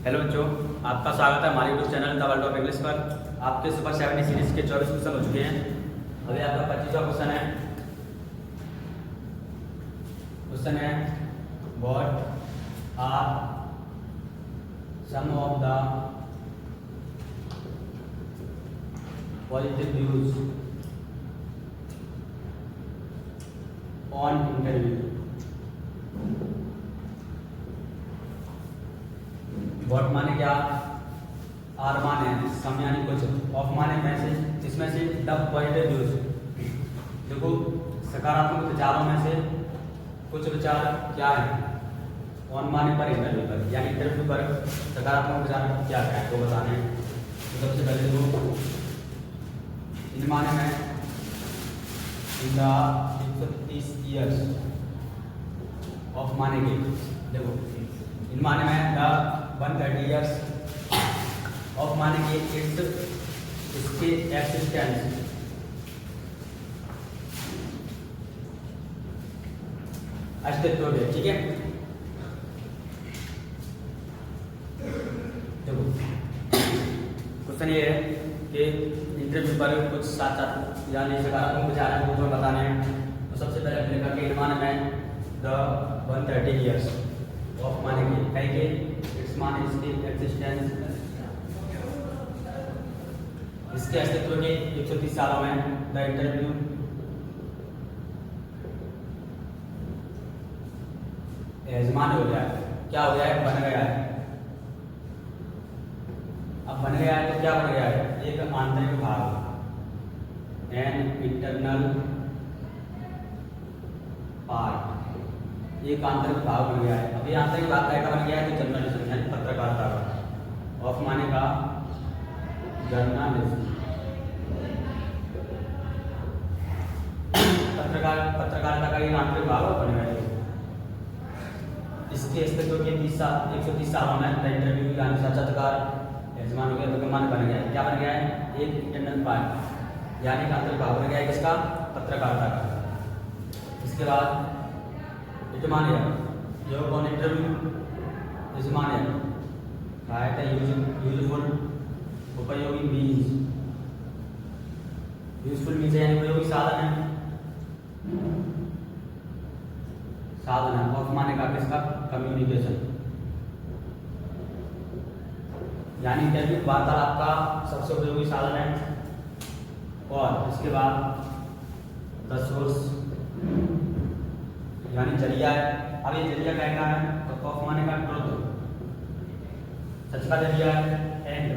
Hello बच्चों, आपका स्वागत है हमारे YouTube channel the world of English पर। आपके सुपर 70 सीरीज के 24 क्वेश्चन हो चुके हैं। अभी आपका 25वां क्वेश्चन है। क्वेश्चन है what are some of the positive views on interview. What माने क्या, आर माने सम यानी कुछ, ऑफ माने मैसेज, इसमें से द पॉजिटिव व्यूज। देखो, सकारात्मक विचारों में से कुछ विचार क्या है, ऑन माने पर, इंटरव्यू पर, यानी इंटरव्यू पर सकारात्मक विचार क्या है वो बताने हैं। तो सबसे पहले देखो, इन माने में इन द 130 ईयर्स ऑफ माने के, देखो इन माने में द 130 ईयर्स ऑफ माने के इसके एक्सिस्टेंस, अस्तित्व है। ठीक है, देखो क्वेश्चन ये है कि इंटरव्यू पर कुछ साथ साथ यानी सकारात्मक विचार हैं वो बताने हैं। तो सबसे पहले अपने करके इन माने में द 130 ईयर्स ऑफ माने के, कहीं के इट्स माने इसकी एक्सिस्टेंस, इसके अस्तित्व के 130 सालों में द इंटरव्यू यजमान हो गया है। क्या हो गया है, बन गया है। अब बन गया है तो क्या बन गया है, एक आंतरिक भाग, एन इंटरनल पार्ट, एक आंतरिक भाग बन गया है। अब ये आंतरिक भाग का बन गया है तो जर्नलिज्म यानी पत्रकारिता का, ऑफ माने का जर्नलिज्म, पत्रकारिता का एक आंतरिक भाग बन गया है। इसके अस्तित्व के 130 सालों में इंटरव्यू यानी साक्षात्कार यजमान हो गया, तो मान बन गया है। क्या बन गया है, एक इंटरनल पार्ट यानी एक आंतरिक भाग बन गया है किसका, पत्रकारिता का। इसके बाद यजमान है, जो कौन इंटरव्यू यजमान है, सहायक है यूजफुल, उपयोगी मीन्स, यूजफुल मीन्स यानी उपयोगी साधन है, साधन है। ऑफ माने का किसका, कम्युनिकेशन, यानी इंटरव्यू वार्तालाप का सबसे उपयोगी साधन है। और इसके बाद द सोर्स यानी जरिया है। अब ये जरिया क्या है, तो ऑफ माने का ट्रुथ, सच का जरिया है। एंड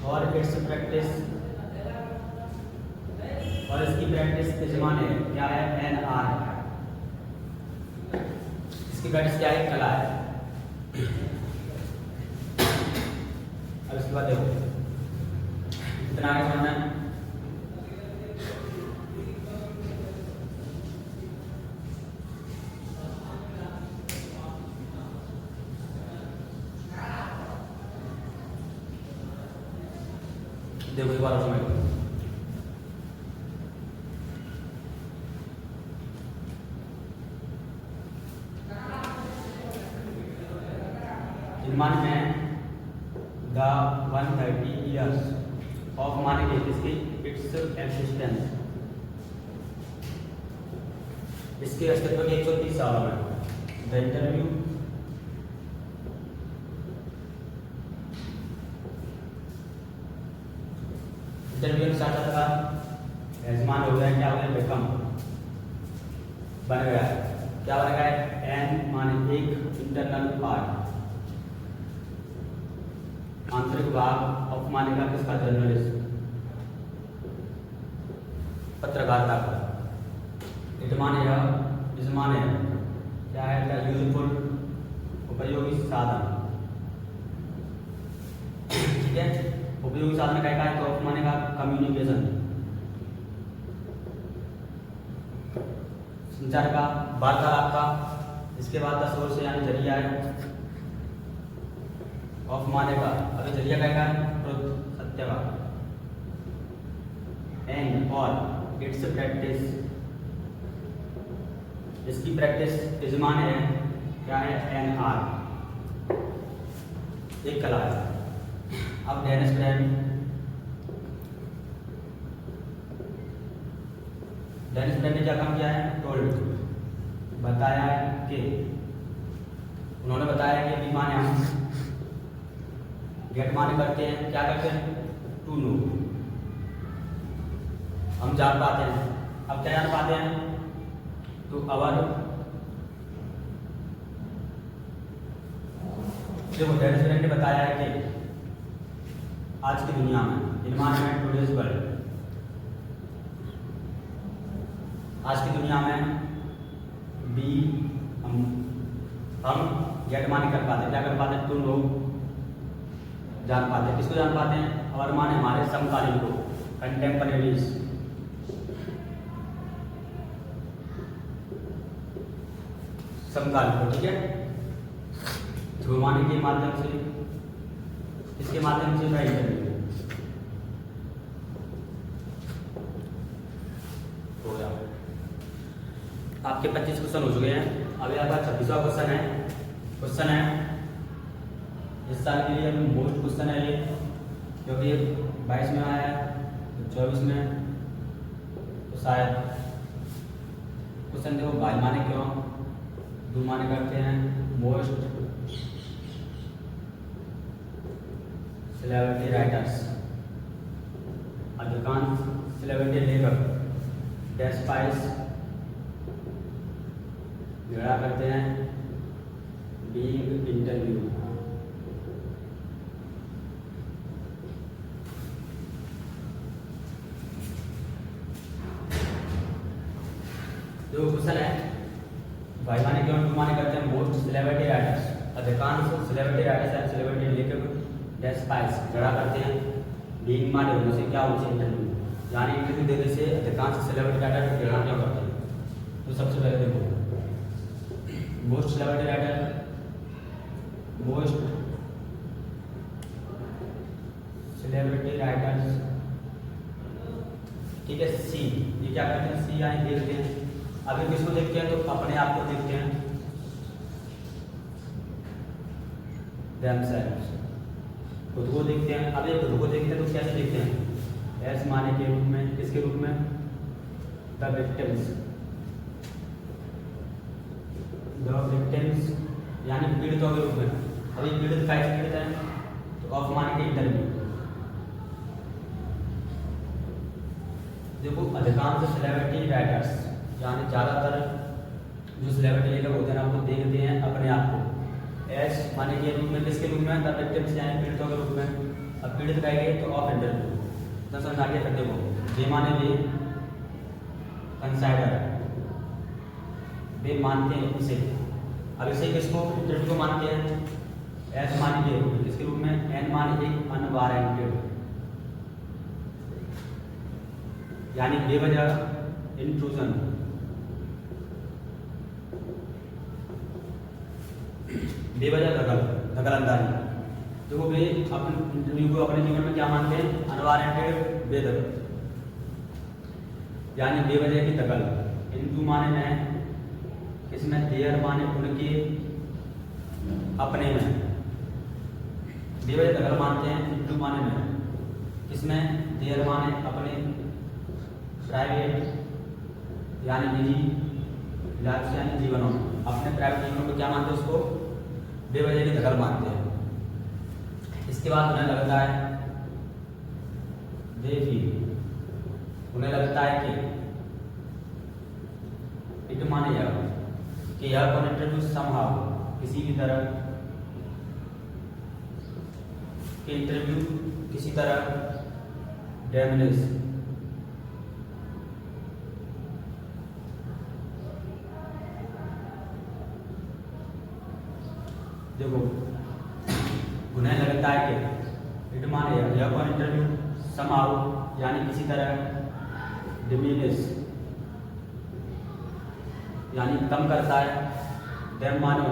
और इट्स प्रैक्टिस, और इसकी प्रैक्टिस किस माने क्या है, एन आर, इसकी प्रैक्टिस क्या है, कला है। अब इसके बाद देखो इतना आगे समझना है। देखो एक बार समझ लो, मान में द 130 ईयर्स ऑफ माने के इसकी इट्स एक्सिस्टेंस, इसके अस्तित्व के 130 सालों में द इंटरव्यू साक्षात्कार यजमान हो गया, क्या हो गया, बेकम बन गया है। क्या बन गया है, एन माने एक इंटरनल पार्ट, आंतरिक भाग, ऑफ माने का किसका, जर्नलिस्ट, पत्रकारिता का। इट माने क्या है, क्या यूजफुल, उपयोगी साधन। ठीक है, उपयोगी साधन का है तो ऑफ माने का कम्युनिकेशन, संचार का, वार्तालाप का। इसके बाद द सोर्स यानी जरिया है, ऑफ माने का अभी जरिया का ट्रुथ, सत्य का। एंड और इट्स प्रैक्टिस, इसकी प्रैक्टिस यजमान है, क्या है, एन आर, एक कला है। अब डेनिस ब्रैन ने क्या काम किया है, टोल्ड, बताया कि उन्होंने बताया कि बी माने हम, गेट माने करते हैं, क्या करते हैं, टू नो, हम जान पाते हैं। अब क्या जान पाते हैं, तो अवर, देखो डेनिस ब्रैन ने बताया है कि आज की दुनिया में, इन्वायरमेंट टुडेज वर्ल्ड, आज की दुनिया में बी हम गेट माने कर पाते, क्या कर पाते, तुम लोग जान पाते हैं। किसको जान पाते हैं, और माने हमारे समकालीन को, कंटेम्परेरीज, समकालीन को, ठीक है। थ्रू माने के माध्यम से, इसके माध्यम से मैं इंटरव्यू हो गया। आपके 25 क्वेश्चन हो चुके हैं। अभी आपका 26वां क्वेश्चन है। क्वेश्चन है इस साल के लिए मोस्ट क्वेश्चन है ये, क्योंकि 22 में आया है तो 24 में तो शायद क्वेश्चन देखो, भाई माने क्यों, दो माने करते हैं, मोस्ट सेलिब्रिटी राइटर्स, अधिकांश सेलिब्रिटी लेखक डेस्पाइस झगड़ा करते हैं, बीइंग इंटरव्यू, जो क्वेश्चन है, भाई माने क्यों, टू माने करते हैं, मोस्ट सेलिब्रिटी राइटर्स, अधिकांश सेलिब्रिटी राइटर्स या सेलिब्रिटी लेखक डेस्पाइस झगड़ा करते हैं, बीइंग माने होने से, क्या होने से, इंटरव्यू, यानी इंटरव्यू देने से अधिकांश सेलिब्रिटी राइटर झगड़ा क्यों करते हैं। तो सबसे पहले देखो, most celebrity writer, most celebrity writers, ठीक है, सी, ये क्या करते हैं, सी यानी देखते हैं। अभी किसको देखते हैं, तो अपने आप को देखते हैं, themselves, खुद को देखते हैं। अब ये खुद को देखते हैं तो कैसे देखते हैं, एस माने के रूप में, किसके रूप में, द विक्टिम्स, द विक्टिम्स यानी पीड़ितों के रूप में। अभी पीड़ित का पीड़ित है तो ऑफ माने के इंटरव्यू। देखो अधिकांश सेलिब्रिटी राइटर्स यानी ज़्यादातर जो सेलिब्रिटी लेखक होते हैं ना, वो देखते हैं अपने आप को एस माने के रूप में, किसके रूप में, द विक्टिम्स यानी पीड़ितों के रूप में। अब पीड़ित कहेंगे तो ऑफ इंटरव्यू, तो समझ आगे करते हो, जे माने वे, कंसाइडर, वे मानते हैं इसे। अब इसे किसको, इंटरव्यू को मानते हैं, एस माने के रूप में, किसके रूप में, एन माने एक अनवारंटेड यानी बेवजह इंट्रूजन, बेवजह दखलंदाजी। तो वे अपने इंटरव्यू को अपने जीवन में क्या मानते हैं, अनवारंटेड बेदखल यानी बेवजह की दखल। इंटू माने में, इसमें देयर माने उनके, अपने में, बेवजह दखल मानते हैं, इंटू माने में, इसमें देयर माने अपने, प्राइवेट यानी निजी, लाइफ यानी जीवनों, अपने प्राइवेट जीवनों को क्या मानते हैं, उसको बेवजह की दखल मानते हैं। इसके बाद उन्हें लगता है, दे फील, उन्हें लगता है कि, इट माने यह कि यह कनेक्टेड टू समहाउ, किसी भी तरह के इंटरव्यू, किसी तरह डैमेज, देखो उन्हें लगता है कि, इट माने यह कौन इंटरव्यू, समाउ यानी किसी तरह, डिमिनिश यानी कम करता है, देम माने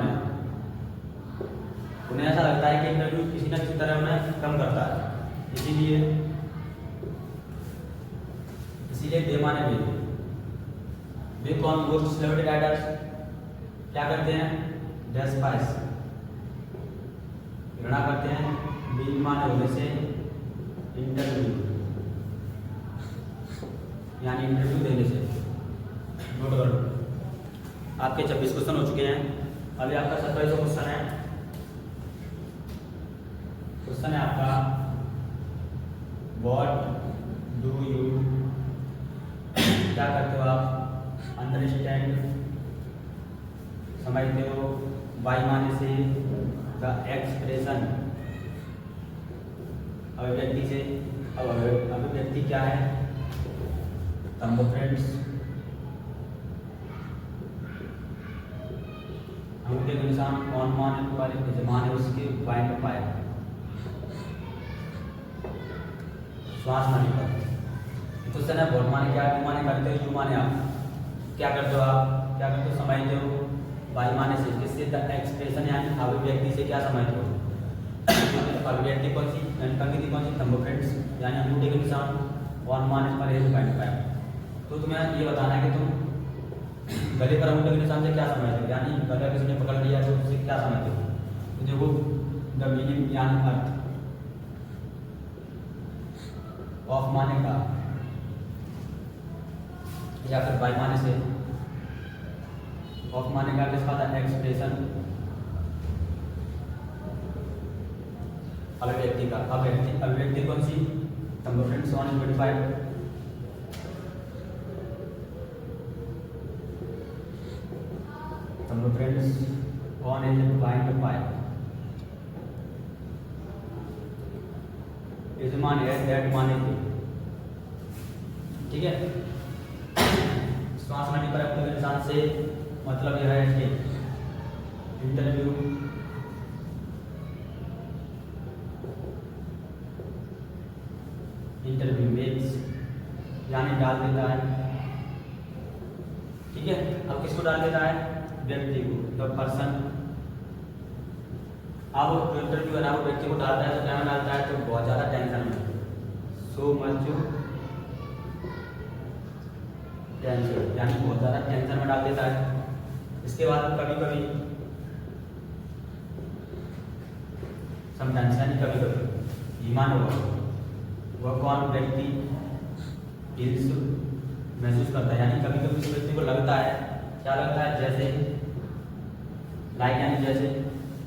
उन्हें ऐसा लगता है कि इंटरव्यू किसी न किसी तरह उन्हें कम करता है, इसीलिए दे माने वे कौन, मोस्ट सेलिब्रिटी राइटर्स क्या करते हैं, डेस्पाइस घृणा करते हैं, बी माने होने से इंटरव्यू, यानी इंटरव्यू देने से। नोट करो, आपके 26 क्वेश्चन हो चुके हैं। अभी आपका 27वां क्वेश्चन है। क्वेश्चन है आपका, व्हाट डू यू, क्या करते हो आप, अंडरस्टैंड, समझते हो, बाई माने से द एक्सप्रेशन, अभिव्यक्ति से। अब अभिव्यक्ति क्या है, तंबू फ्रेंड्स, अंगूठे के निशान कौन माने पर यजमान है उसके बाइंड पाए, श्वास नली पर। क्वेश्चन है, बहुत माने क्या, यू माने करते हो, यू माने आप, क्या करते हो आप, क्या करते हो, समझते हो, बाई माने से, किससे, द एक्सप्रेशन यानी अभिव्यक्ति से क्या समझते हो। अभिव्यक्ति कौन सी, पंक्ति कौन सी, तंबू फ्रेंड्स, यानी अंगूठे के निशान कौन माने पर है बाइंड पाए। तो तुम्हें ये बताना है कि तुम गले पर अंगूठे के निशान से क्या समझते हो, यानी गला किसी ने पकड़ लिया तो उससे क्या समझते हो। तो देखो, द मीनिंग यानी अर्थ, ऑफ माने का, या फिर बाई माने से, ऑफ माने का किसका था, एक्सप्रेशन, अभिव्यक्ति का। अभिव्यक्ति कौन सी, तंबू फ्रेंड्स 125, तंबू फ्रेंड्स कौन है, बाइंड पाए, यजमान है, दैट माने थे, ठीक है। श्वास नली पर अपने इंसान से मतलब यह है कि इंटरव्यू, इंटरव्यू मेक्स, यानी डाल देता है, ठीक है। अब किसको डाल देता है, व्यक्ति को, द पर्सन। अब जो इंटरव्यू है ना, वो व्यक्ति को डालता है तो क्या डालता है, तो बहुत ज़्यादा टेंशन में, सो मच टेंशन, यानी बहुत ज़्यादा टेंशन में डाल देता है। इसके बाद कभी कभी समटाइम्स, यानी कभी कभी, ईमान होगा, वह कौन व्यक्ति फील्स, महसूस करता है, यानी कभी कभी उस व्यक्ति को लगता है, क्या लगता है, जैसे लाइक, यानी जैसे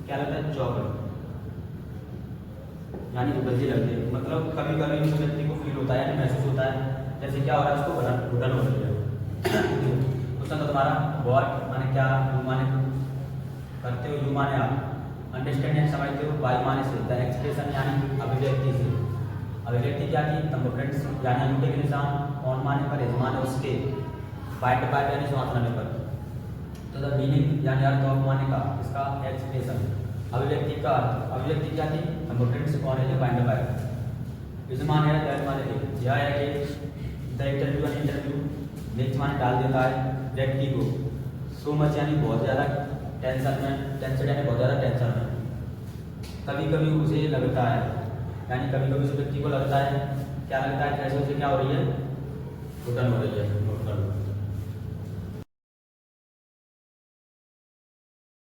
क्या लगता है, चौकड़, यानी उपलब्धि लगती है। मतलब कभी कभी उस व्यक्ति को फील होता है, यानी महसूस होता है, जैसे क्या हो रहा है, उसको घुटन हो रही है। क्वेश्चन तो तुम्हारा, व्हाट माने क्या, यू माने करते हो, यू माने आप, अंडरस्टैंड यानी समझते हो, बाई माने से, द एक्सप्रेशन यानी अभिव्यक्ति से। अभिव्यक्ति क्या थी, तंबू फ्रेंड्स, यानी अंगूठे के निशान कौन माने पर, यजमान है उसके, बाइंड पाए यानी श्वास नली पर। तो द मीनिंग यानी अर्थ, ऑफ माने का, इसका एक्सप्रेशन, अभिव्यक्ति का अर्थ, अभिव्यक्ति क्या थी, तंबू फ्रेंड्स कौन है, बाइंड पाए, यजमान है, दैट माने थे, यह है कि द इंटरव्यू, इंटरव्यू नेक्स्ट माने डाल देता है व्यक्ति को, सो मच यानी बहुत ज़्यादा टेंशन में, टेंशन यानी बहुत ज़्यादा टेंशन में, कभी कभी उसे लगता है, यानी कभी कभी उस व्यक्ति को लगता है, क्या लगता है, कैसे उसे क्या हो रही है, घुटन हो रही है।